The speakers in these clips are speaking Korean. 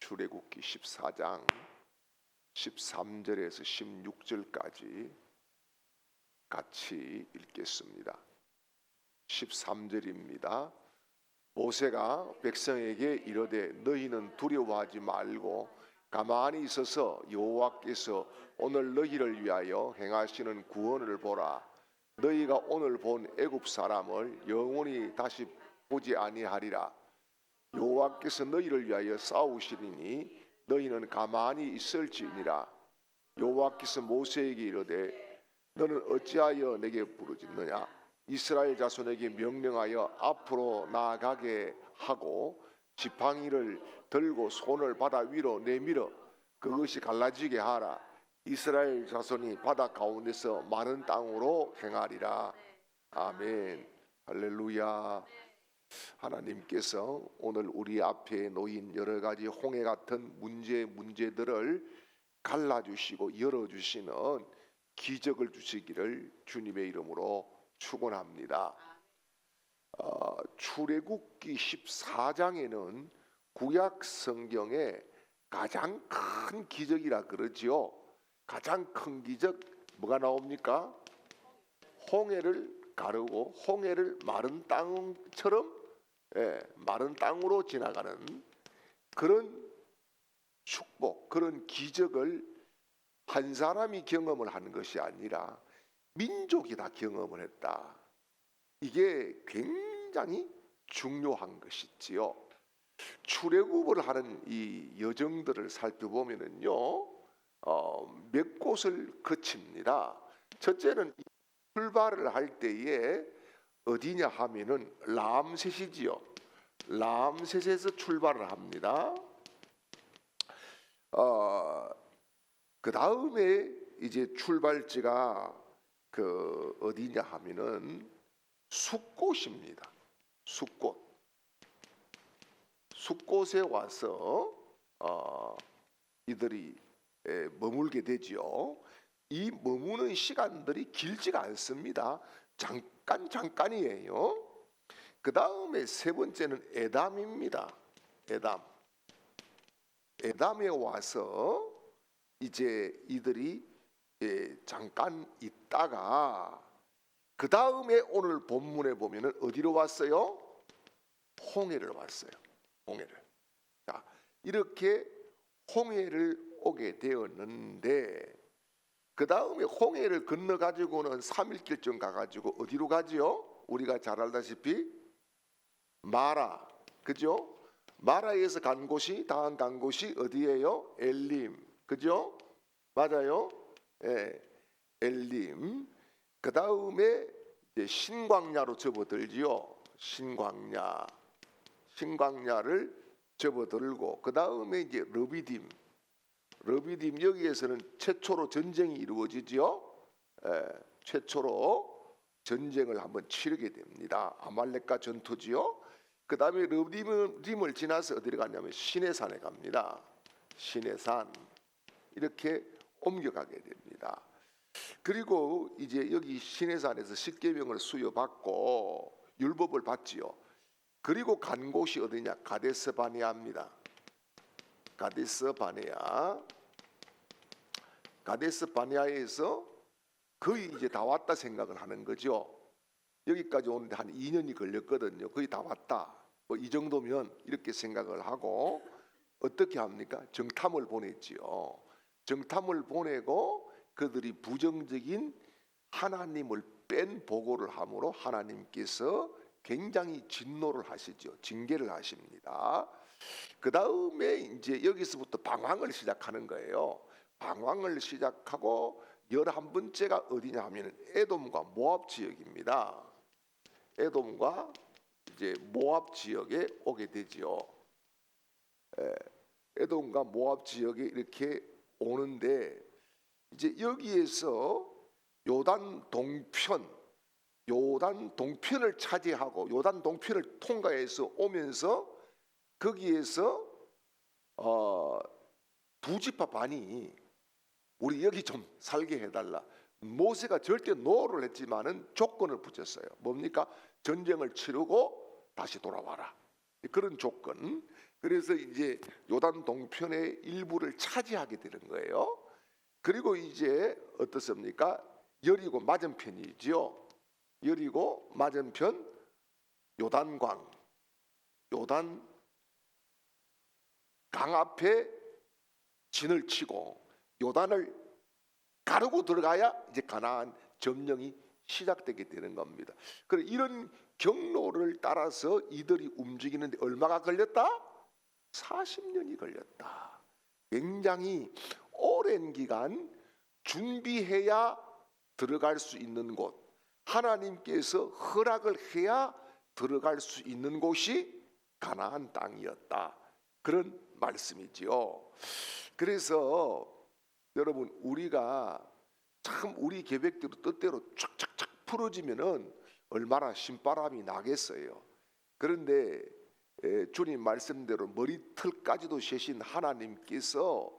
출애굽기 14장 13절에서 16절까지 같이 읽겠습니다. 13절입니다. 모세가 백성에게 이르되 너희는 두려워하지 말고 가만히 있어서 여호와께서 오늘 너희를 위하여 행하시는 구원을 보라. 너희가 오늘 본 애굽 사람을 영원히 다시 보지 아니하리라. 여호와께서 너희를 위하여 싸우시리니 너희는 가만히 있을지니라. 여호와께서 모세에게 이르되 너는 어찌하여 내게 부르짖느냐. 이스라엘 자손에게 명령하여 앞으로 나아가게 하고 지팡이를 들고 손을 바다 위로 내밀어 그것이 갈라지게 하라. 이스라엘 자손이 바다 가운데서 마른 땅으로 행하리라. 아멘. 할렐루야. 하나님께서 오늘 우리 앞에 놓인 여러 가지 홍해 같은 문제들을 갈라주시고 열어주시는 기적을 주시기를 주님의 이름으로 축원합니다. 출애굽기 14장에는 구약 성경의 가장 큰 기적이라 그러지요. 가장 큰 기적 뭐가 나옵니까? 홍해를 가르고 홍해를 마른 땅처럼 마른 땅으로 지나가는 그런 축복, 그런 기적을 한 사람이 경험을 하는 것이 아니라 민족이 다 경험을 했다. 이게 굉장히 중요한 것이지요. 출애굽을 하는 이 여정들을 살펴보면은요, 몇 곳을 거칩니다. 첫째는 출발을 할 때에 어디냐 하면은 람셋이지요. 람셋에서 출발을 합니다. 그 다음에 이제 출발지가 어디냐 하면은 숫곳입니다. 숫곳에 와서 이들이 머물게 되지요. 이 머무는 시간들이 길지가 않습니다. 잠깐이에요. 그 다음에 세 번째는 에담입니다. 에담에 와서 이제 이들이 잠깐 있다가 그 다음에 오늘 본문에 보면은 어디로 왔어요? 홍해를 왔어요. 홍해를. 자, 이렇게 홍해를 오게 되었는데 그 다음에 홍해를 건너 가지고는 3일길쯤 가가지고 어디로 가지요? 우리가 잘 알다시피 마라, 그죠? 마라에서 간 곳이 다음 간 곳이 어디예요? 엘림, 그죠? 맞아요? 예, 엘림. 그 다음에 신광야로 접어들지요. 신광야를 접어들고 그 다음에 이제 르비딤 여기에서는 최초로 전쟁이 이루어지지요. 최초로 전쟁을 한번 치르게 됩니다. 아말렉과 전투지요. 그 다음에 르비딤을 지나서 어디로 가냐면 시내산에 갑니다. 시내산 이렇게 옮겨가게 됩니다. 그리고 이제 여기 시내산에서 십계명을 수여받고 율법을 받지요. 그리고 간 곳이 어디냐? 가데스 바네아입니다. 가데스 바네아에서 거의 이제 다 왔다 생각을 하는 거죠. 여기까지 오는데 한 2년이 걸렸거든요. 거의 다 왔다. 뭐 이 정도면 이렇게 생각을 하고 어떻게 합니까? 정탐을 보냈지요. 정탐을 보내고 그들이 부정적인 하나님을 뺀 보고를 함으로 하나님께서 굉장히 진노를 하시죠. 징계를 하십니다. 그 다음에 이제 여기서부터 방황을 시작하는 거예요. 방황을 시작하고 11번째가 어디냐 하면 에돔과 모압 지역입니다. 에돔과 이제 모압 지역에 오게 되지요. 에돔과 모압 지역에 이렇게 오는데 이제 여기에서 요단 동편을 차지하고 요단 동편을 통과해서 오면서 거기에서 두 지파 반이 우리 여기 좀 살게 해달라. 모세가 절대 노를 했지만은 조건을 붙였어요. 뭡니까? 전쟁을 치르고 다시 돌아와라. 그런 조건. 그래서 이제 요단 동편의 일부를 차지하게 되는 거예요. 그리고 이제 어떻습니까? 여리고 맞은편이지요. 여리고 맞은편 요단강, 요단 강 앞에 진을 치고 요단을 가르고 들어가야 이제 가나안 점령이 시작되게 되는 겁니다. 그래 이런 경로를 따라서 이들이 움직이는데 얼마가 걸렸다? 40년이 걸렸다. 굉장히 오랜 기간 준비해야 들어갈 수 있는 곳, 하나님께서 허락을 해야 들어갈 수 있는 곳이 가나안 땅이었다. 그런 말씀이지요. 그래서 여러분 우리가 참 우리 계획대로 뜻대로 착착착 풀어지면은 얼마나 신바람이 나겠어요. 그런데 주님 말씀대로 머리털까지도 세신 하나님께서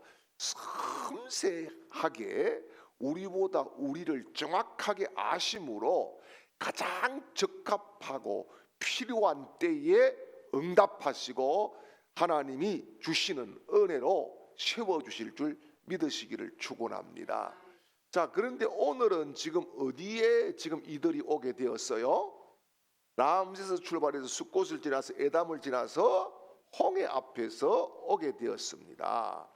섬세하게 우리보다 우리를 정확하게 아심으로 가장 적합하고 필요한 때에 응답하시고 하나님이 주시는 은혜로 세워주실 줄 믿으시기를 축원합니다. 자, 그런데 오늘은 지금 어디에 지금 이들이 오게 되었어요? 람세에서 출발해서 숫곳을 지나서 에담을 지나서 홍해 앞에서 오게 되었습니다.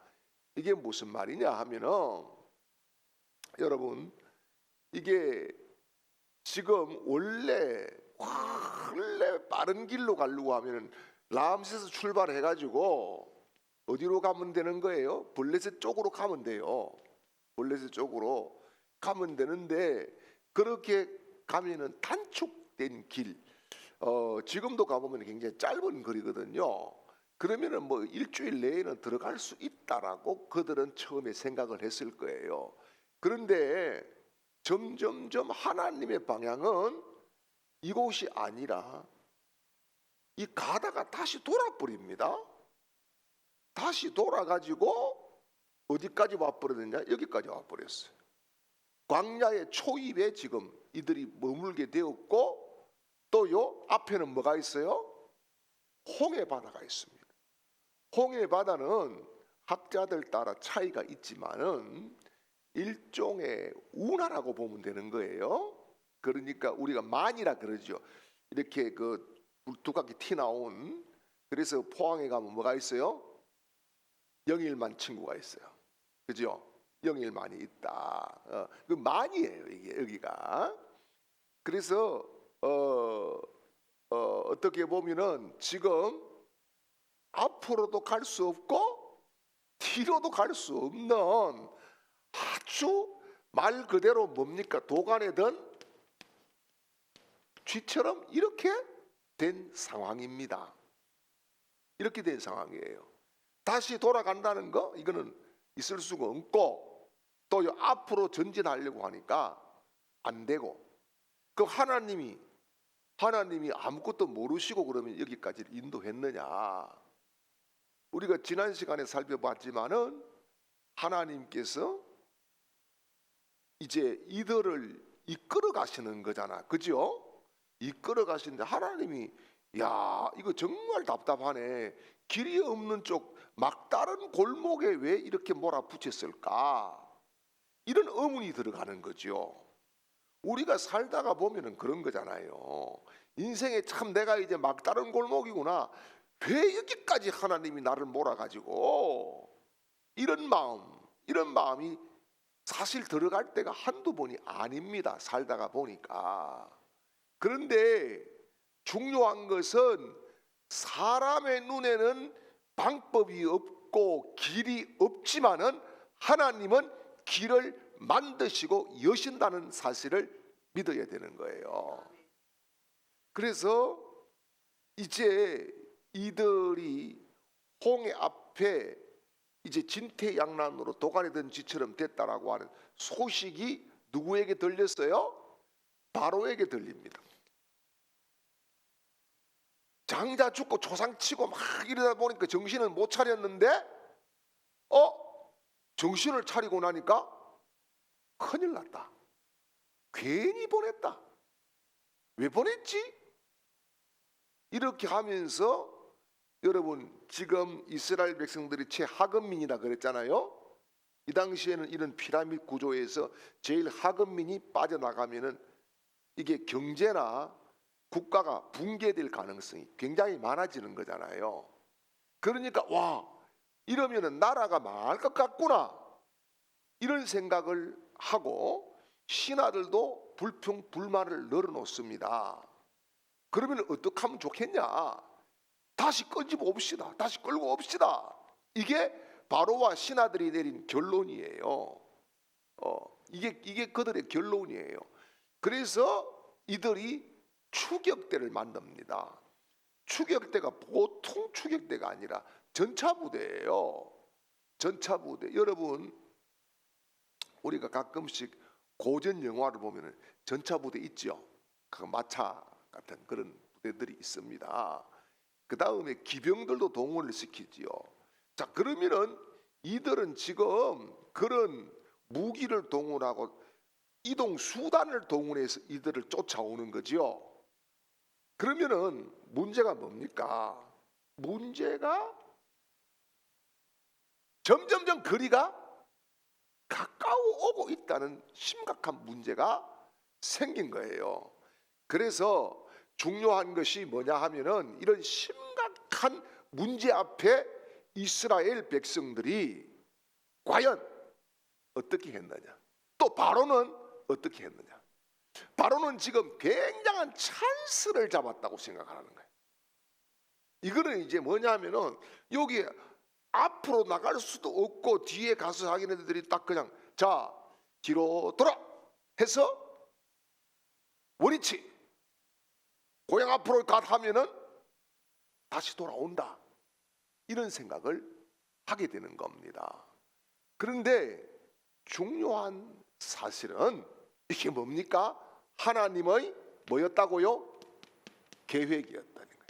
이게 무슨 말이냐 하면은 여러분 이게 지금 원래 빠른 길로 가려고 하면은 람세에서 출발해 가지고 어디로 가면 되는 거예요? 블레셋 쪽으로 가면 돼요. 블레셋 쪽으로 가면 되는데 그렇게 가면은 단축된 길, 지금도 가보면 굉장히 짧은 거리거든요. 그러면은 뭐 일주일 내에는 들어갈 수 있다라고 그들은 처음에 생각을 했을 거예요. 그런데 점점점 하나님의 방향은 이곳이 아니라 이 가다가 다시 돌아버립니다. 다시 돌아가지고 어디까지 와버렸느냐? 여기까지 와버렸어요. 광야의 초입에 지금 이들이 머물게 되었고 또 요 앞에는 뭐가 있어요? 홍해 바다가 있습니다. 홍해 바다는 학자들 따라 차이가 있지만은 일종의 운하라고 보면 되는 거예요. 그러니까 우리가 만이라 그러죠. 이렇게 그 두각이 티 나온. 그래서 포항에 가면 뭐가 있어요? 영일만 친구가 있어요. 그죠? 영일만이 있다. 그 만이에요 이게 여기가. 그래서 어떻게 보면은 지금 앞으로도 갈 수 없고 뒤로도 갈 수 없는 아주 말 그대로 뭡니까? 도가내든 쥐처럼 이렇게 된 상황입니다. 이렇게 된 상황이에요. 다시 돌아간다는 거 이거는 있을 수가 없고 또 앞으로 전진하려고 하니까 안 되고 그 하나님이 아무것도 모르시고 그러면 여기까지 인도했느냐? 우리가 지난 시간에 살펴봤지만은 하나님께서 이제 이들을 이끌어 가시는 거잖아. 그죠? 이끌어 가시는데 하나님이 야 이거 정말 답답하네. 길이 없는 쪽 막다른 골목에 왜 이렇게 몰아붙였을까? 이런 의문이 들어가는 거죠. 우리가 살다가 보면은 그런 거잖아요. 인생에 참 내가 이제 막다른 골목이구나. 왜 여기까지 하나님이 나를 몰아가지고 이런 마음이 사실 들어갈 때가 한두 번이 아닙니다. 살다가 보니까. 그런데 중요한 것은 사람의 눈에는 방법이 없고 길이 없지만은 하나님은 길을 만드시고 여신다는 사실을 믿어야 되는 거예요. 그래서 이제 이들이 홍해 앞에 이제 진퇴양난으로 도가니던 쥐처럼 됐다라고 하는 소식이 누구에게 들렸어요? 바로에게 들립니다. 장자 죽고 조상 치고 막 이러다 보니까 정신을 못 차렸는데 정신을 차리고 나니까 큰일 났다. 괜히 보냈다. 왜 보냈지? 이렇게 하면서 여러분 지금 이스라엘 백성들이 최하급민이다 그랬잖아요. 이 당시에는 이런 피라미드 구조에서 제일 하급민이 빠져나가면은 이게 경제나 국가가 붕괴될 가능성이 굉장히 많아지는 거잖아요. 그러니까 와, 이러면은 나라가 망할 것 같구나, 이런 생각을 하고 신하들도 불평 불만을 늘어놓습니다. 그러면 어떻게 하면 좋겠냐? 다시 끄집어 옵시다. 다시 끌고 옵시다. 이게 바로와 신하들이 내린 결론이에요. 이게 그들의 결론이에요. 그래서 이들이 추격대를 만듭니다. 추격대가 보통 추격대가 아니라 전차부대예요. 전차부대. 여러분 우리가 가끔씩 고전 영화를 보면은 전차부대 있죠. 그 마차 같은 그런 부대들이 있습니다. 그 다음에 기병들도 동원을 시키지요. 자, 그러면은 이들은 지금 그런 무기를 동원하고 이동 수단을 동원해서 이들을 쫓아오는 거지요. 그러면은 문제가 뭡니까? 문제가 점점점 거리가 가까워 오고 있다는 심각한 문제가 생긴 거예요. 그래서 중요한 것이 뭐냐 하면은 이런 심각한 문제 앞에 이스라엘 백성들이 과연 어떻게 했느냐, 또 바로는 어떻게 했느냐. 바로는 지금 굉장한 찬스를 잡았다고 생각하는 거예요. 이거는 이제 뭐냐면은 여기 앞으로 나갈 수도 없고 뒤에 가서 자기네들이 딱 그냥 자 뒤로 돌아 해서 원위치 고향 앞으로 가 하면은 다시 돌아온다, 이런 생각을 하게 되는 겁니다. 그런데 중요한 사실은 이게 뭡니까? 하나님의 뭐였다고요? 계획이었다는 거예요.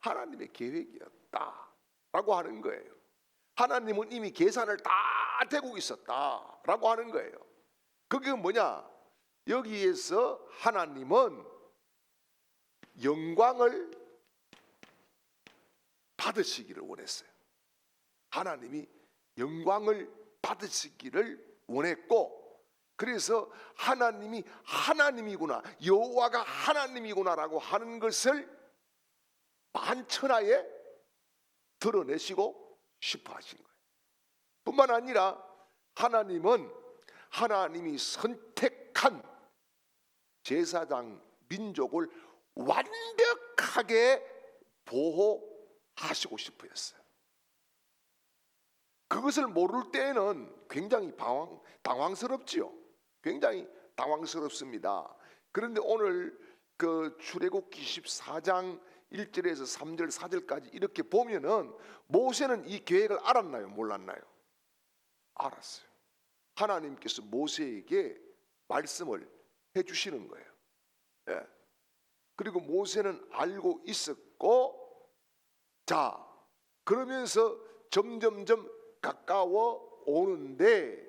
하나님의 계획이었다라고 하는 거예요. 하나님은 이미 계산을 다 되고 있었다라고 하는 거예요. 그게 뭐냐? 여기에서 하나님은 영광을 받으시기를 원했어요. 하나님이 영광을 받으시기를 원했고, 그래서 하나님이 하나님이구나, 여호와가 하나님이구나라고 하는 것을 만천하에 드러내시고 싶어 하신 거예요. 뿐만 아니라 하나님은 하나님이 선택한 제사장 민족을 완벽하게 보호하시고 싶어 했어요. 그것을 모를 때에는 굉장히 당황스럽지요. 굉장히 당황스럽습니다. 그런데 오늘 그 출애굽기 14장 1절에서 3절 4절까지 이렇게 보면은 모세는 이 계획을 알았나요? 몰랐나요? 알았어요. 하나님께서 모세에게 말씀을 해주시는 거예요. 예. 그리고 모세는 알고 있었고, 자 그러면서 점점점 가까워 오는데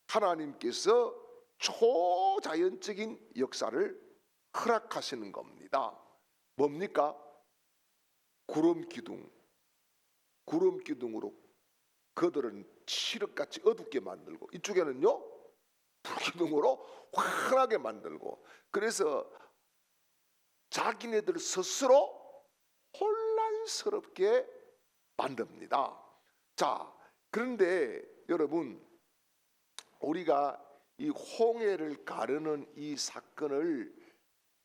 하나님께서 초자연적인 역사를 허락하시는 겁니다. 뭡니까? 구름 기둥으로 그들은 칠흑같이 어둡게 만들고, 이쪽에는요 불기둥으로 환하게 만들고, 그래서 자기네들 스스로 혼란스럽게 만듭니다. 자, 그런데 여러분 우리가 이 홍해를 가르는 이 사건을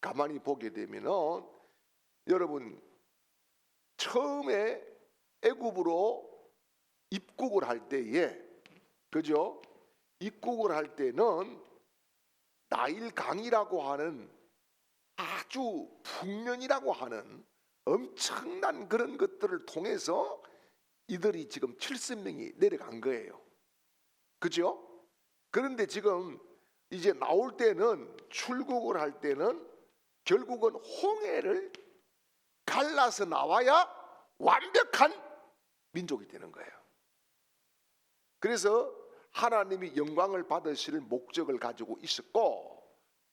가만히 보게 되면은 여러분 처음에 애굽으로 입국을 할 때에, 그죠? 입국을 할 때는 나일 강이라고 하는 아주 풍년이라고 하는 엄청난 그런 것들을 통해서 이들이 지금 70명이 내려간 거예요. 그죠? 그런데 지금 이제 나올 때는, 출국을 할 때는 결국은 홍해를 갈라서 나와야 완벽한 민족이 되는 거예요. 그래서 하나님이 영광을 받으실 목적을 가지고 있었고,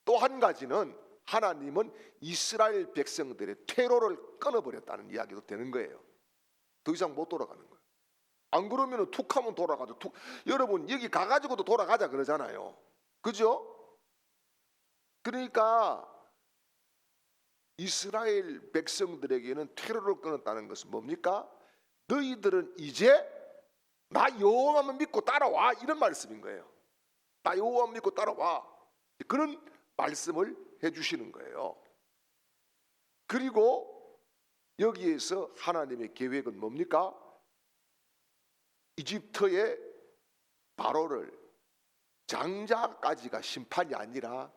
또 한 가지는 하나님은 이스라엘 백성들의 퇴로를 끊어버렸다는 이야기도 되는 거예요. 더 이상 못 돌아가는 거예요. 안 그러면 툭하면 돌아가죠. 여러분 여기 가가지고도 돌아가자 그러잖아요. 그죠? 그러니까 이스라엘 백성들에게는 퇴로를 끊었다는 것은 뭡니까? 너희들은 이제 나 여호와만 믿고 따라와, 이런 말씀인 거예요. 나 여호와만 믿고 따라와, 그런 말씀을 해주시는 거예요. 그리고 여기에서 하나님의 계획은 뭡니까? 이집트의 바로를 장자까지가 심판이 아니라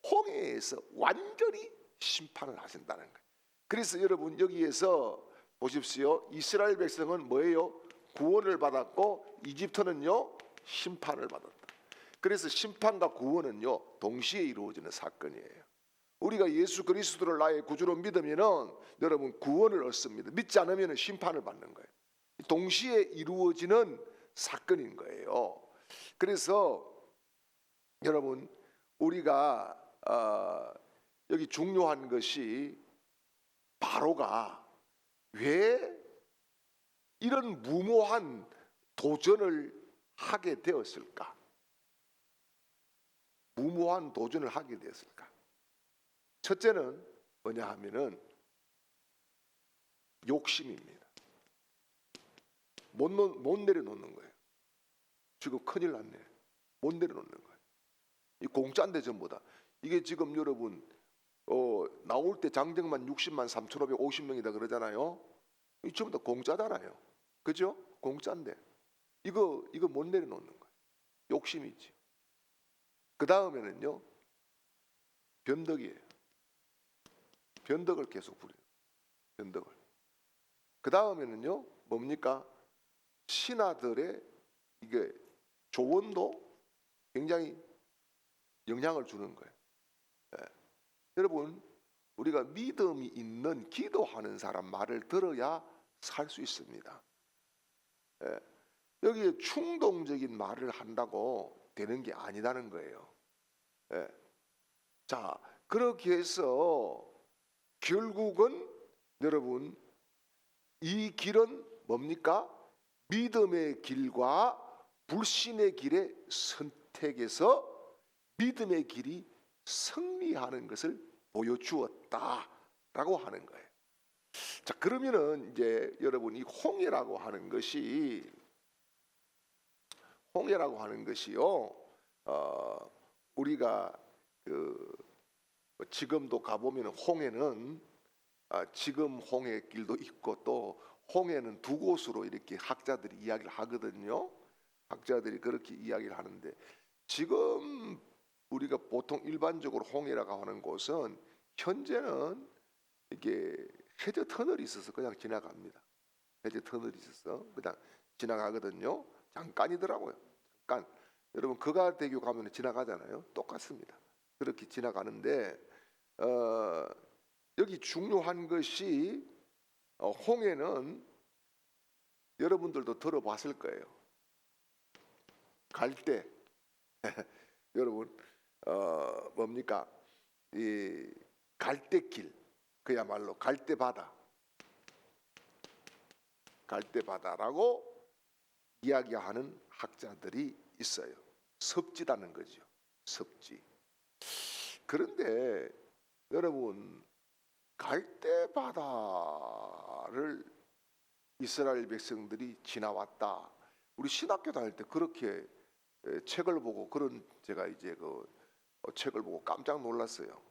홍해에서 완전히 심판을 하신다는 거예요. 그래서 여러분 여기에서 보십시오. 이스라엘 백성은 뭐예요? 구원을 받았고 이집트는요 심판을 받았다. 그래서 심판과 구원은요 동시에 이루어지는 사건이에요. 우리가 예수 그리스도를 나의 구주로 믿으면은 여러분 구원을 얻습니다. 믿지 않으면 심판을 받는 거예요. 동시에 이루어지는 사건인 거예요. 그래서 여러분 우리가 여기 중요한 것이 바로가 왜 이런 무모한 도전을 하게 되었을까? 무모한 도전을 하게 되었을까? 첫째는 뭐냐 하면은 욕심입니다. 못 내려놓는 거예요. 지금 큰일 났네. 못 내려놓는 거예요. 이 공짜인데 전부 다. 이게 지금 여러분 나올 때 장정만 60만 3,550명이다 그러잖아요. 이 전부 다 공짜잖아요. 그죠? 공짜인데 이거 못 내려놓는 거예요. 욕심이지. 그 다음에는요 변덕이에요. 변덕을 계속 부려요. 변덕을. 그 다음에는요 뭡니까? 신하들의 이게 조언도 굉장히 영향을 주는 거예요. 예. 여러분 우리가 믿음이 있는 기도하는 사람 말을 들어야 살 수 있습니다. 예. 여기에 충동적인 말을 한다고 되는 게 아니라는 거예요. 예. 자, 그렇게 해서 결국은 여러분 이 길은 뭡니까? 믿음의 길과 불신의 길의 선택에서 믿음의 길이 승리하는 것을 보여주었다라고 하는 거예요. 자, 그러면은 이제 여러분 이 홍해라고 하는 것이요. 우리가 지금도 가보면 홍해는 지금 홍해길도 있고 또 홍해는 두 곳으로 이렇게 학자들이 이야기를 하거든요. 학자들이 그렇게 이야기를 하는데 지금 우리가 보통 일반적으로 홍해라고 하는 곳은 현재는 이게 해저 터널이 있어서 그냥 지나갑니다. 해저 터널이 있어서 그냥 지나가거든요. 잠깐이더라고요. 잠깐. 여러분 거가대교 가면 지나가잖아요. 똑같습니다. 그렇게 지나가는데 여기 중요한 것이 홍해는 여러분들도 들어봤을 거예요. 갈 때 여러분 뭡니까? 이 갈대길, 그야말로 갈대바다, 갈대바다라고 이야기하는 학자들이 있어요. 섭지다는 거죠. 섭지. 그런데 여러분 갈대바다를 이스라엘 백성들이 지나왔다. 우리 신학교 다닐 때 그렇게 책을 보고 제가 이제 책을 보고 깜짝 놀랐어요.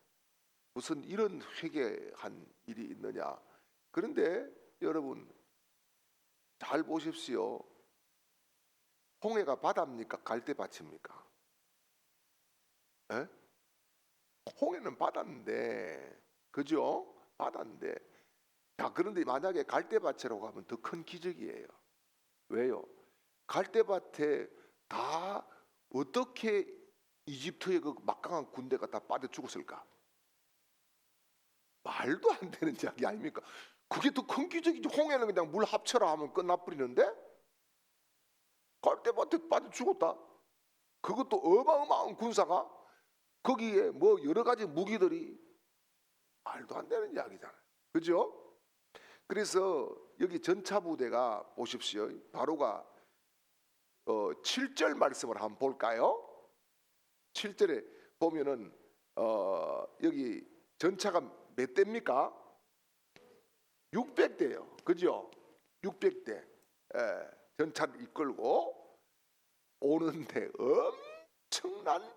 무슨 이런 회개한 일이 있느냐. 그런데 여러분 잘 보십시오. 홍해가 바다입니까? 갈대밭입니까? 에? 홍해는 바다인데, 그죠? 바다인데. 자, 그런데 만약에 갈대밭이라고 하면 더 큰 기적이에요. 왜요? 갈대밭에 다 어떻게 이집트의 그 막강한 군대가 다 빠져 죽었을까? 말도 안 되는 이야기 아닙니까? 그게 더 큰 기적이지. 홍해는 그냥 물 합쳐라 하면 끝나버리는데 갈대밭에 빠져 죽었다. 그것도 어마어마한 군사가 거기에 뭐 여러 가지 무기들이 말도 안 되는 이야기잖아요. 그죠? 그래서 여기 전차 부대가 보십시오. 바로가 7절 말씀을 한번 볼까요? 7절에 보면은 여기 전차가 몇 대입니까? 600대요. 그죠? 600대 전차를 이끌고 오는데 엄청난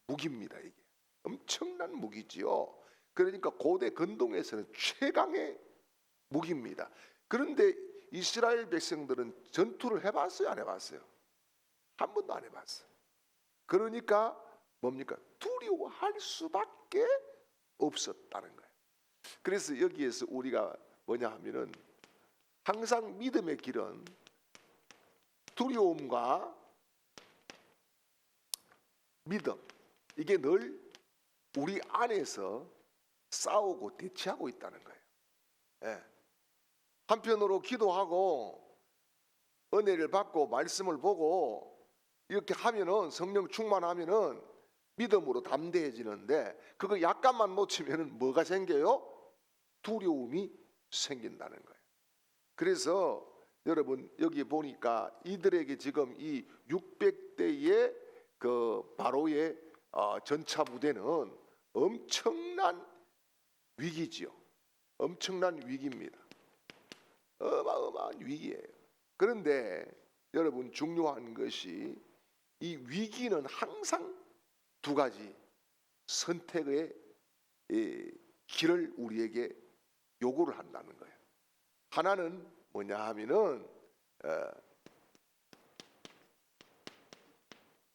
무기입니다. 이게 엄청난 무기지요. 그러니까 고대 근동에서는 최강의 무기입니다. 그런데 이스라엘 백성들은 전투를 해봤어요, 안 해봤어요? 한 번도 안 해봤어요. 그러니까 뭡니까? 두려워할 수밖에 없었다는 거예요. 그래서 여기에서 우리가 뭐냐 하면은 항상 믿음의 길은 두려움과 믿음, 이게 늘 우리 안에서 싸우고 대치하고 있다는 거예요. 예. 한편으로 기도하고 은혜를 받고 말씀을 보고 이렇게 하면은 성령 충만하면은 믿음으로 담대해지는데, 그거 약간만 놓치면은 뭐가 생겨요? 두려움이 생긴다는 거예요. 그래서 여러분 여기 보니까 이들에게 지금 이 600대의 그 바로의 전차 부대는 엄청난 위기지요. 엄청난 위기입니다. 어마어마한 위기예요. 그런데 여러분 중요한 것이 이 위기는 항상 두 가지 선택의 길을 우리에게 요구를 한다는 거예요. 하나는 뭐냐 하면은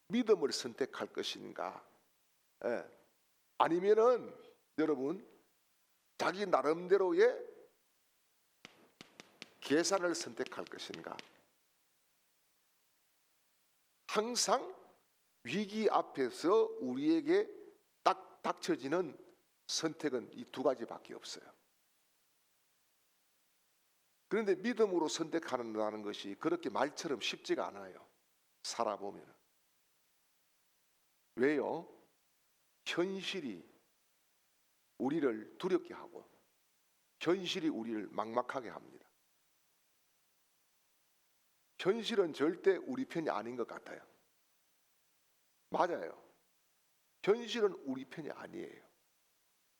믿음을 선택할 것인가, 아니면은 여러분 자기 나름대로의 계산을 선택할 것인가. 항상 위기 앞에서 우리에게 딱 닥쳐지는 선택은 이 두 가지밖에 없어요. 그런데 믿음으로 선택한다는 것이 그렇게 말처럼 쉽지가 않아요. 살아보면. 왜요? 현실이 우리를 두렵게 하고 현실이 우리를 막막하게 합니다. 현실은 절대 우리 편이 아닌 것 같아요. 맞아요. 현실은 우리 편이 아니에요.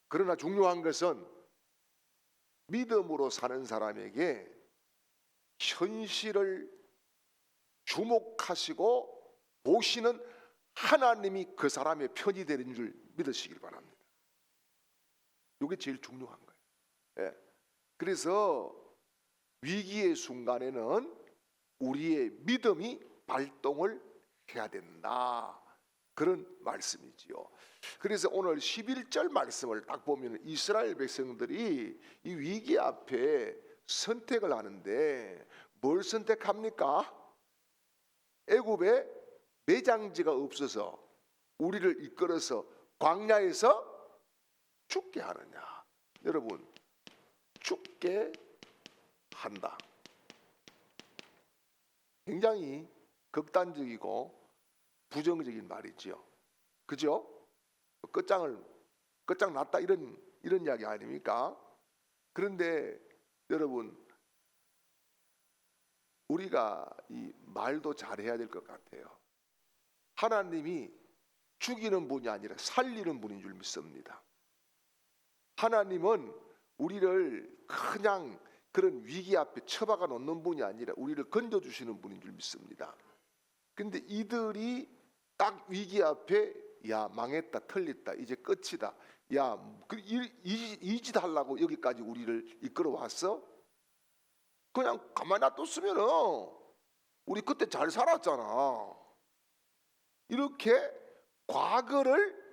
그러나 중요한 것은 믿음으로 사는 사람에게 현실을 주목하시고 보시는 하나님이 그 사람의 편이 되는 줄 믿으시길 바랍니다. 이게 제일 중요한 거예요. 예. 그래서 위기의 순간에는 우리의 믿음이 발동을 해야 된다, 그런 말씀이지요. 그래서 오늘 11절 말씀을 딱 보면 이스라엘 백성들이 이 위기 앞에 선택을 하는데 뭘 선택합니까? 애굽에 매장지가 없어서 우리를 이끌어서 광야에서 죽게 하느냐. 여러분, 죽게 한다. 굉장히 극단적이고 부정적인 말이지요. 그죠? 끝장났다 이런 이야기 아닙니까? 그런데 여러분, 우리가 이 말도 잘해야 될 것 같아요. 하나님이 죽이는 분이 아니라 살리는 분인 줄 믿습니다. 하나님은 우리를 그냥 그런 위기 앞에 처박아 놓는 분이 아니라 우리를 건져주시는 분인 줄 믿습니다. 근데 이들이 딱 위기 앞에 야 망했다, 틀렸다, 이제 끝이다, 야 이 짓 하려고 여기까지 우리를 이끌어 왔어? 그냥 가만히 놔뒀으면 우리 그때 잘 살았잖아. 이렇게 과거를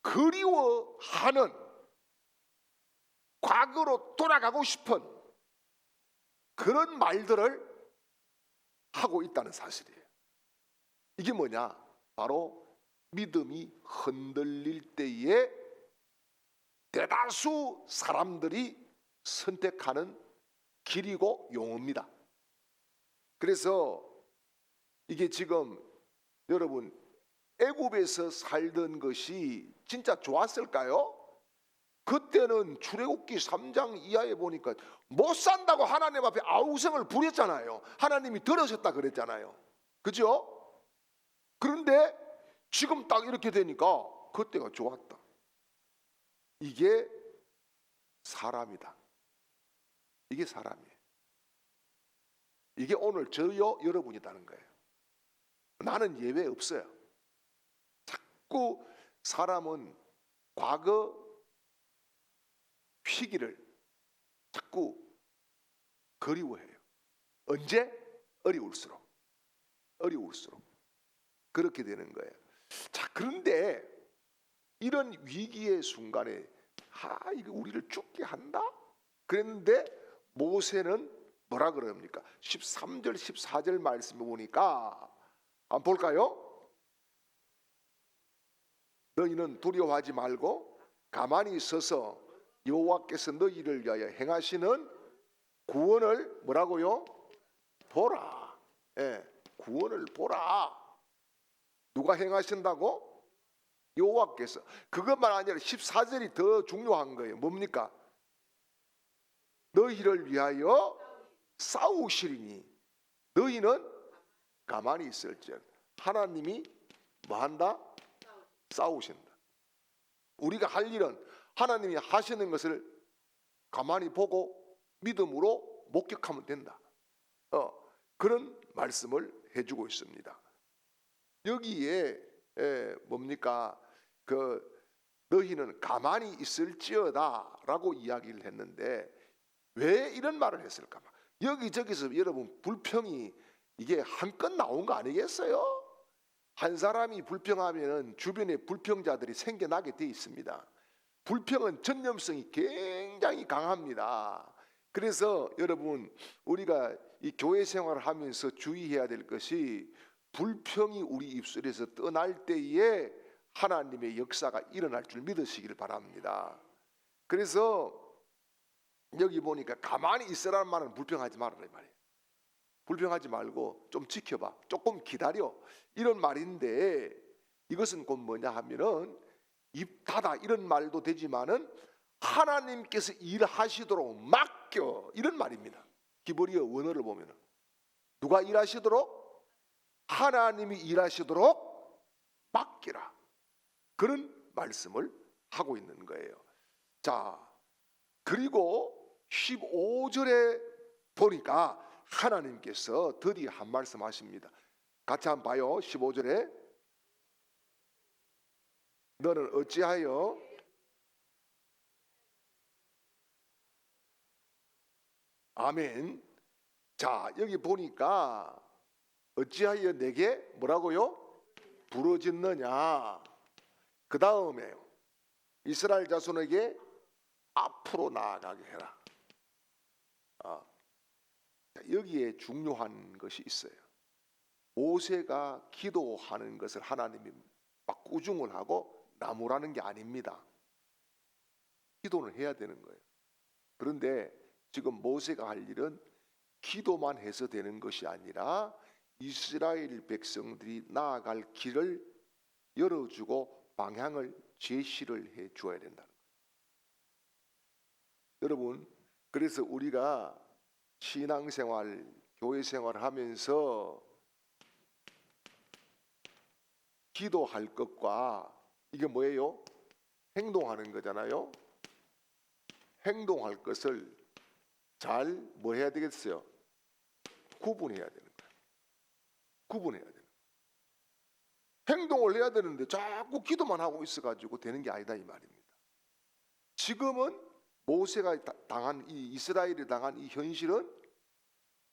그리워하는, 과거로 돌아가고 싶은 그런 말들을 하고 있다는 사실이에요. 이게 뭐냐? 바로 믿음이 흔들릴 때에 대다수 사람들이 선택하는 길이고 용어입니다. 그래서 이게 지금 여러분 애굽에서 살던 것이 진짜 좋았을까요? 그때는 출애굽기 3장 이하에 보니까 못 산다고 하나님 앞에 아우성을 부렸잖아요. 하나님이 들으셨다 그랬잖아요. 그죠? 그런데 지금 딱 이렇게 되니까 그때가 좋았다. 이게 사람이다. 이게 사람이에요. 이게 오늘 저요 여러분이다는 거예요. 나는 예외 없어요. 자꾸 사람은 과거 시기를 자꾸 그리워해요. 언제? 어려울수록 그렇게 되는 거예요. 자, 그런데 이런 위기의 순간에 이거 우리를 죽게 한다? 그랬는데 모세는 뭐라 그럽니까? 13절 14절 말씀을 보니까 한번 볼까요? 너희는 두려워하지 말고 가만히 있어서 여호와께서 너희를 위하여 행하시는 구원을 뭐라고요? 보라. 예, 구원을 보라. 누가 행하신다고? 여호와께서. 그것만 아니라 14절이 더 중요한 거예요. 뭡니까? 너희를 위하여 싸우시리니 너희는 가만히 있을지어다. 하나님이 뭐한다? 싸우신다. 우리가 할 일은 하나님이 하시는 것을 가만히 보고 믿음으로 목격하면 된다. 그런 말씀을 해주고 있습니다. 여기에 뭡니까? 너희는 가만히 있을지어다라고 이야기를 했는데 왜 이런 말을 했을까? 여기저기서 여러분 불평이 이게 한껏 나온 거 아니겠어요? 한 사람이 불평하면 주변에 불평자들이 생겨나게 돼 있습니다. 불평은 전염성이 굉장히 강합니다. 그래서 여러분 우리가 이 교회 생활을 하면서 주의해야 될 것이 불평이 우리 입술에서 떠날 때에 하나님의 역사가 일어날 줄 믿으시길 바랍니다. 그래서 여기 보니까 가만히 있으라는 말은 불평하지 말아라 이 말이에요. 불평하지 말고 좀 지켜봐, 조금 기다려, 이런 말인데 이것은 곧 뭐냐 하면은 입 닫아 이런 말도 되지만은 하나님께서 일하시도록 맡겨 이런 말입니다. 히브리어 원어를 보면은 누가 일하시도록? 하나님이 일하시도록 맡기라, 그런 말씀을 하고 있는 거예요. 자, 그리고 15절에 보니까 하나님께서 드디어 한 말씀 하십니다. 같이 한번 봐요. 15절에 너는 어찌하여 아멘. 자, 여기 보니까 어찌하여 내게 뭐라고요? 부르짖느냐. 그 다음에 이스라엘 자손에게 앞으로 나아가게 해라. 여기에 중요한 것이 있어요. 모세가 기도하는 것을 하나님이 막 꾸중을 하고 나무라는 게 아닙니다. 기도는 해야 되는 거예요. 그런데 지금 모세가 할 일은 기도만 해서 되는 것이 아니라 이스라엘 백성들이 나아갈 길을 열어주고 방향을 제시를 해 주어야 된다는 거예요. 여러분, 그래서 우리가 신앙생활, 교회생활을 하면서 기도할 것과 이게 뭐예요? 행동하는 거잖아요. 행동할 것을 잘 뭐 해야 되겠어요? 구분해야 되는 거예요. 구분해야 되는 거예요. 행동을 해야 되는데 자꾸 기도만 하고 있어가지고 되는 게 아니다 이 말입니다. 지금은 모세가 당한 이 이스라엘이 당한 이 현실은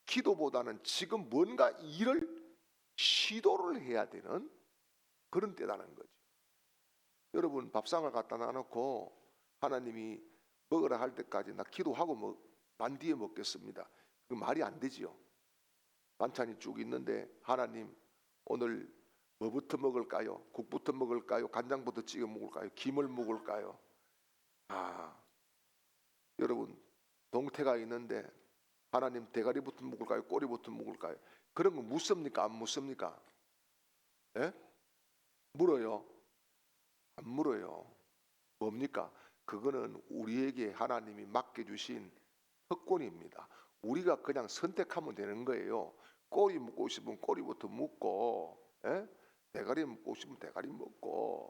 기도보다는 지금 뭔가 일을 시도를 해야 되는 그런 때라는 거죠. 여러분 밥상을 갖다 놔놓고 하나님이 먹으라 할 때까지 나 기도하고 난 뒤에 먹겠습니다. 그 말이 안 되지요. 반찬이 쭉 있는데 하나님 오늘 뭐부터 먹을까요? 국부터 먹을까요? 간장부터 찍어 먹을까요? 김을 먹을까요? 여러분 동태가 있는데 하나님 대가리부터 먹을까요? 꼬리부터 먹을까요? 그런 거 묻습니까? 안 묻습니까? 예? 물어요? 안 물어요. 뭡니까? 그거는 우리에게 하나님이 맡겨주신 특권입니다. 우리가 그냥 선택하면 되는 거예요. 꼬리 묶고 싶으면 꼬리부터 묶고, 예? 대가리 묶고 싶으면 대가리 묶고.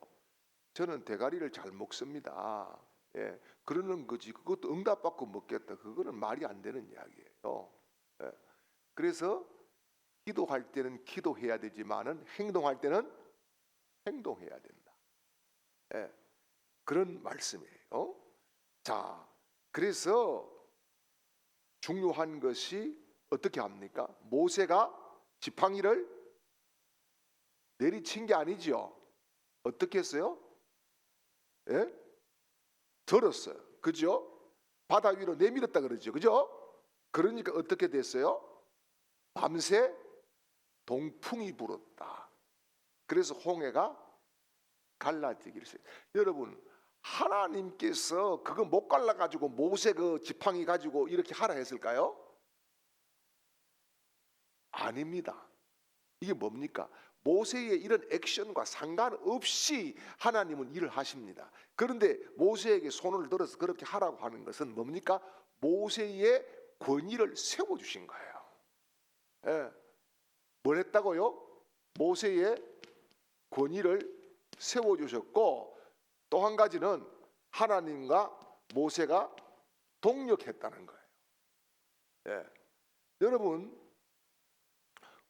저는 대가리를 잘 먹습니다. 예, 그러는 거지. 그것도 응답받고 먹겠다. 그거는 말이 안 되는 이야기예요. 예, 그래서 기도할 때는 기도해야 되지만은 행동할 때는 행동해야 된다. 예, 그런 말씀이에요. 자, 그래서 중요한 것이 어떻게 합니까? 모세가 지팡이를 내리친 게 아니죠. 어떻게 했어요? 예? 들었어요. 그죠? 바다 위로 내밀었다 그러죠. 그죠? 그러니까 어떻게 됐어요? 밤새 동풍이 불었다. 그래서 홍해가 갈라지기를 했어요. 여러분, 하나님께서 그거 못 갈라가지고 모세 그 지팡이 가지고 이렇게 하라 했을까요? 아닙니다. 이게 뭡니까? 모세의 이런 액션과 상관없이 하나님은 일을 하십니다. 그런데 모세에게 손을 들어서 그렇게 하라고 하는 것은 뭡니까? 모세의 권위를 세워주신 거예요. 예. 뭘 했다고요? 모세의 권위를 세워주셨고, 또 한 가지는 하나님과 모세가 동력했다는 거예요. 예. 여러분,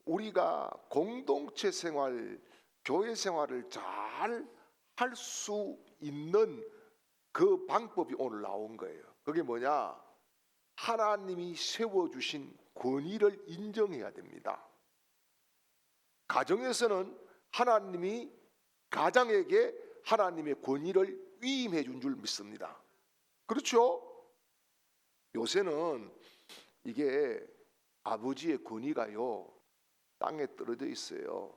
우리가 공동체 생활, 교회 생활을 잘 할 수 있는 그 방법이 오늘 나온 거예요. 그게 뭐냐? 하나님이 세워주신 권위를 인정해야 됩니다. 가정에서는 하나님이 가장에게 하나님의 권위를 위임해 준 줄 믿습니다. 그렇죠? 요새는 이게 아버지의 권위가요, 땅에 떨어져 있어요.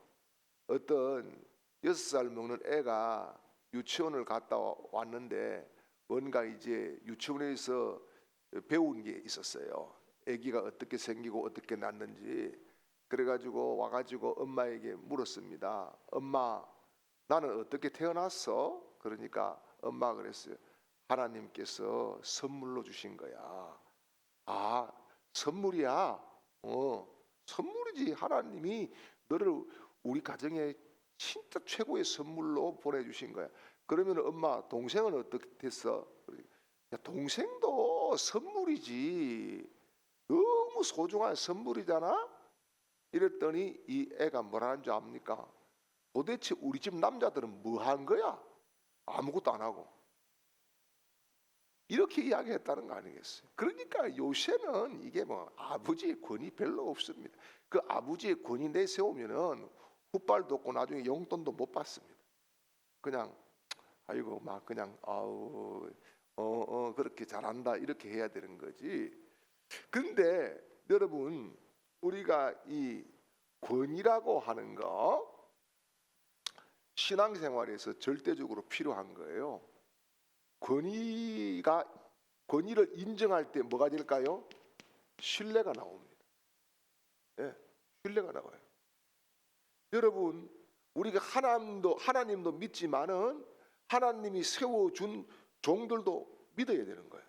어떤 6살 먹는 애가 유치원을 갔다 왔는데 뭔가 이제 유치원에서 배운 게 있었어요. 아기가 어떻게 생기고 어떻게 낳는지. 그래가지고 와가지고 엄마에게 물었습니다. 엄마, 나는 어떻게 태어났어? 그러니까 엄마가 그랬어요. 하나님께서 선물로 주신 거야. 아, 선물이야? 선물이지. 하나님이 너를 우리 가정에 진짜 최고의 선물로 보내주신 거야. 그러면 엄마, 동생은 어떻게 됐어? 야, 동생도 선물이지. 너무 소중한 선물이잖아. 이랬더니 이 애가 뭐라는 줄 압니까? 도대체 우리 집 남자들은 뭐 한 거야? 아무것도 안 하고. 이렇게 이야기했다는 거 아니겠어요? 그러니까 요새는 이게 뭐 아버지의 권위 별로 없습니다. 그 아버지의 권위 내세우면은 훗발도 없고 나중에 용돈도 못 받습니다. 그냥 아이고 막 그냥 아우 그렇게 잘한다 이렇게 해야 되는 거지. 근데 여러분, 우리가 이 권위라고 하는 거 신앙생활에서 절대적으로 필요한 거예요. 권위를 인정할 때 뭐가 될까요? 신뢰가 나옵니다. 예, 신뢰가 나와요. 여러분, 우리가 하나님도 믿지만은 하나님이 세워준 종들도 믿어야 되는 거예요.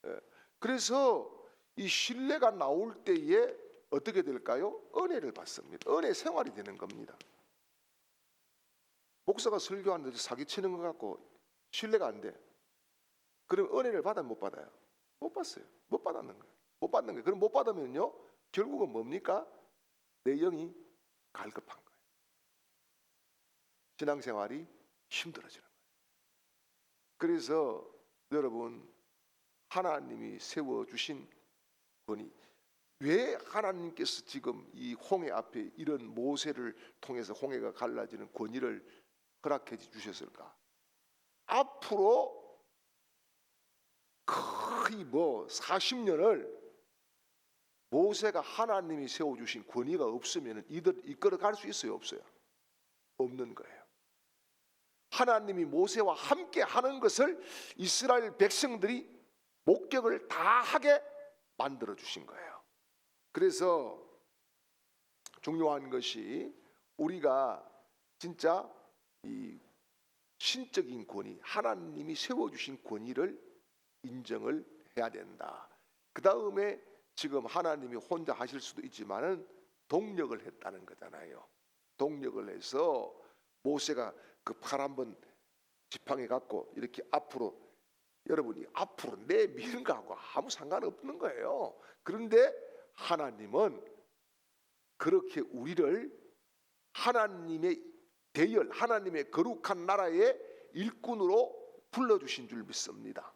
예, 그래서 이 신뢰가 나올 때에 어떻게 될까요? 은혜를 받습니다. 은혜 생활이 되는 겁니다. 목사가 설교하는데 사기치는 것 같고 신뢰가 안 돼. 그럼 은혜를 받아요, 못 받아요? 못 받았어요. 못 받았는 거예요. 못 받는 거예요. 그럼 못 받으면요, 결국은 뭡니까? 내 영이 갈급한 거예요. 신앙생활이 힘들어지는 거예요. 그래서 여러분, 하나님이 세워주신 권위, 왜 하나님께서 지금 이 홍해 앞에 이런 모세를 통해서 홍해가 갈라지는 권위를 허락해 주셨을까? 앞으로 거의 40년을 모세가 하나님이 세워주신 권위가 없으면 이들 이끌어 갈 수 있어요, 없어요? 없는 거예요. 하나님이 모세와 함께 하는 것을 이스라엘 백성들이 목격을 다 하게 만들어 주신 거예요. 그래서 중요한 것이 우리가 진짜 이 신적인 권위, 하나님이 세워주신 권위를 인정을 해야 된다. 그 다음에 지금 하나님이 혼자 하실 수도 있지만은 동력을 했다는 거잖아요. 동력을 해서 모세가 그 팔 한번 지팡이 갖고 이렇게 앞으로, 여러분이 앞으로 내미는 거하고 아무 상관없는 거예요. 그런데 하나님은 그렇게 우리를 하나님의 대열, 하나님의 거룩한 나라의 일꾼으로 불러주신 줄 믿습니다.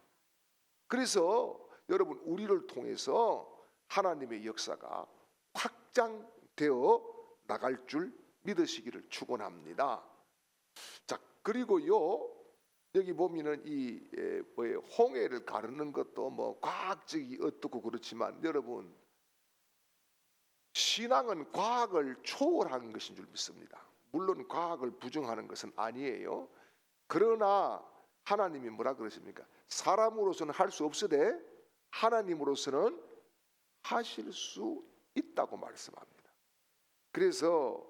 그래서 여러분, 우리를 통해서 하나님의 역사가 확장되어 나갈 줄 믿으시기를 축원합니다. 자, 그리고요, 여기 보면은 이 홍해를 가르는 것도 뭐 과학적이 어떻고 그렇지만, 여러분, 신앙은 과학을 초월한 것인 줄 믿습니다. 물론 과학을 부정하는 것은 아니에요. 그러나 하나님이 뭐라 그러십니까? 사람으로서는 할 수 없으되 하나님으로서는 하실 수 있다고 말씀합니다. 그래서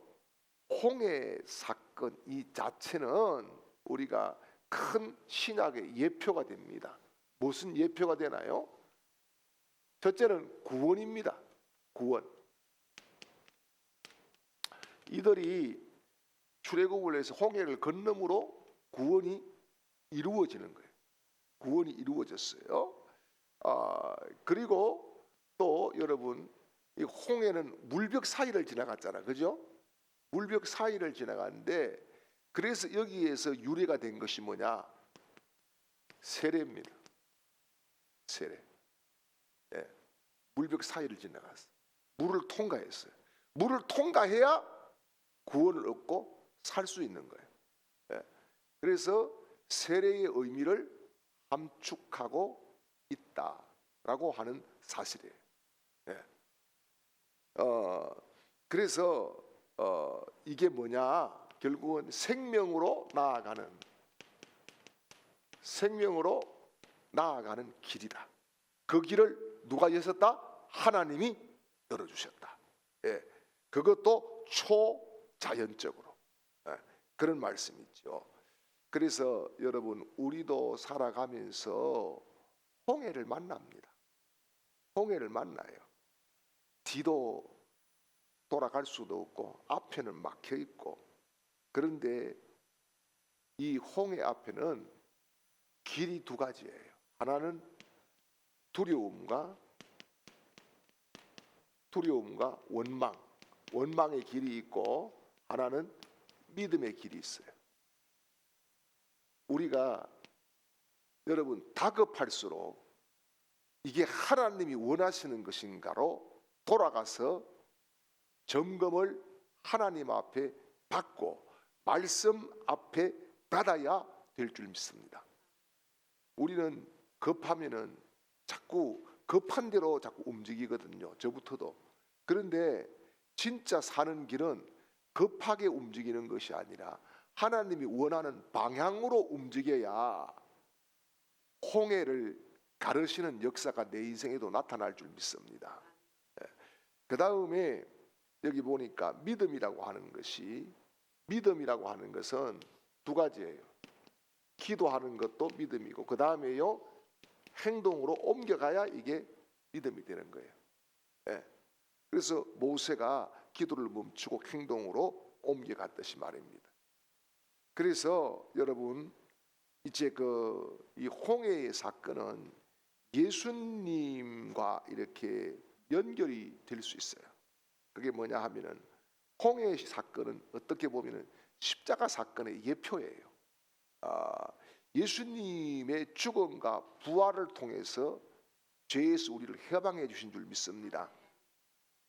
홍해 사건 이 자체는 우리가 큰 신약의 예표가 됩니다. 무슨 예표가 되나요? 첫째는 구원입니다. 구원. 이들이 출애굽을 해서 홍해를 건너므로 구원이 이루어지는 거예요. 구원이 이루어졌어요. 그리고 또 여러분, 이 홍해는 물벽 사이를 지나갔잖아, 그죠? 물벽 사이를 지나갔는데, 그래서 여기에서 유래가 된 것이 뭐냐? 세례입니다. 세례. 예. 물벽 사이를 지나갔어. 물을 통과했어요. 물을 통과해야 구원을 얻고 살 수 있는 거예요. 예. 그래서 세례의 의미를 함축하고 있다라고 하는 사실이에요. 예. 그래서 이게 뭐냐? 결국은 생명으로 나아가는 길이다. 그 길을 누가 여셨다? 하나님이 열어주셨다. 예. 그것도 초자연적으로. 예. 그런 말씀이죠. 그래서 여러분, 우리도 살아가면서 홍해를 만납니다. 홍해를 만나요. 뒤도 돌아갈 수도 없고 앞에는 막혀 있고, 그런데 이 홍해 앞에는 길이 두 가지예요. 하나는 두려움과 원망의 길이 있고, 하나는 믿음의 길이 있어요. 우리가 여러분 다급할수록 이게 하나님이 원하시는 것인가로 돌아가서 점검을 하나님 앞에 받고 말씀 앞에 받아야 될 줄 믿습니다. 우리는 급하면은 자꾸 급한 대로 자꾸 움직이거든요. 저부터도. 그런데 진짜 사는 길은 급하게 움직이는 것이 아니라 하나님이 원하는 방향으로 움직여야 홍해를 가르시는 역사가 내 인생에도 나타날 줄 믿습니다. 그 다음에 여기 보니까 믿음이라고 하는 것은 두 가지예요. 기도하는 것도 믿음이고, 그 다음에요, 행동으로 옮겨가야 이게 믿음이 되는 거예요. 예. 그래서 모세가 기도를 멈추고 행동으로 옮겨갔듯이 말입니다. 그래서 여러분, 이제 이 홍해의 사건은 예수님과 이렇게 연결이 될 수 있어요. 그게 뭐냐 하면은, 홍해의 사건은 어떻게 보면은 십자가 사건의 예표예요. 예수님의 죽음과 부활을 통해서 죄에서 우리를 해방해 주신 줄 믿습니다.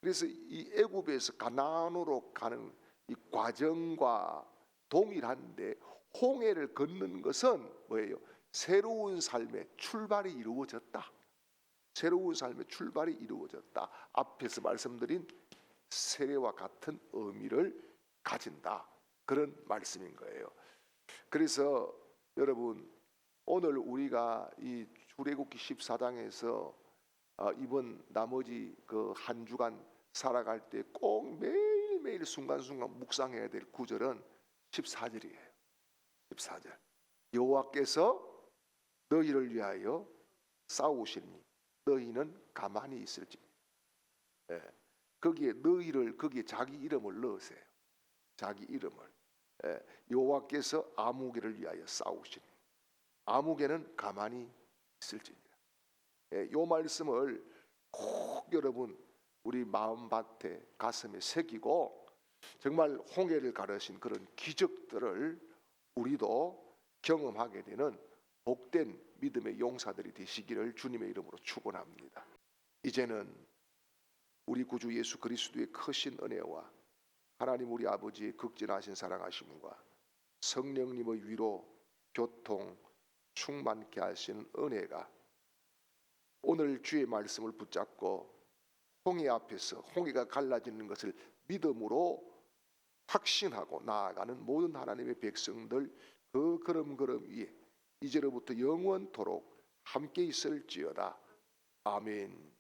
그래서 이 애굽에서 가나안으로 가는 이 과정과 동일한데, 홍해를 걷는 것은 뭐예요? 새로운 삶의 출발이 이루어졌다. 새로운 삶의 출발이 이루어졌다. 앞에서 말씀드린 세례와 같은 의미를 가진다. 그런 말씀인 거예요. 그래서 여러분, 오늘 우리가 이 출애굽기 14장에서 이번 나머지 그 한 주간 살아갈 때 꼭 매일매일 순간순간 묵상해야 될 구절은 14절이에요. 14절. 여호와께서 너희를 위하여 싸우시니 너희는 가만히 있을지. 예. 거기에 너희를, 거기에 자기 이름을 넣으세요. 자기 이름을. 예. 여호와께서 아무개를 위하여 싸우시니 아무개는 가만히 있을지니라. 예. 요 말씀을 꼭 여러분 우리 마음밭에 가슴에 새기고 정말 홍해를 가르신 그런 기적들을 우리도 경험하게 되는 복된 믿음의 용사들이 되시기를 주님의 이름으로 축원합니다. 이제는 우리 구주 예수 그리스도의 크신 은혜와 하나님 우리 아버지의 극진하신 사랑하심과 성령님의 위로, 교통, 충만케 하시는 은혜가 오늘 주의 말씀을 붙잡고 홍해 앞에서 홍해가 갈라지는 것을 믿음으로 확신하고 나아가는 모든 하나님의 백성들 그 걸음걸음 위에 이제로부터 영원토록 함께 있을지어다. 아멘.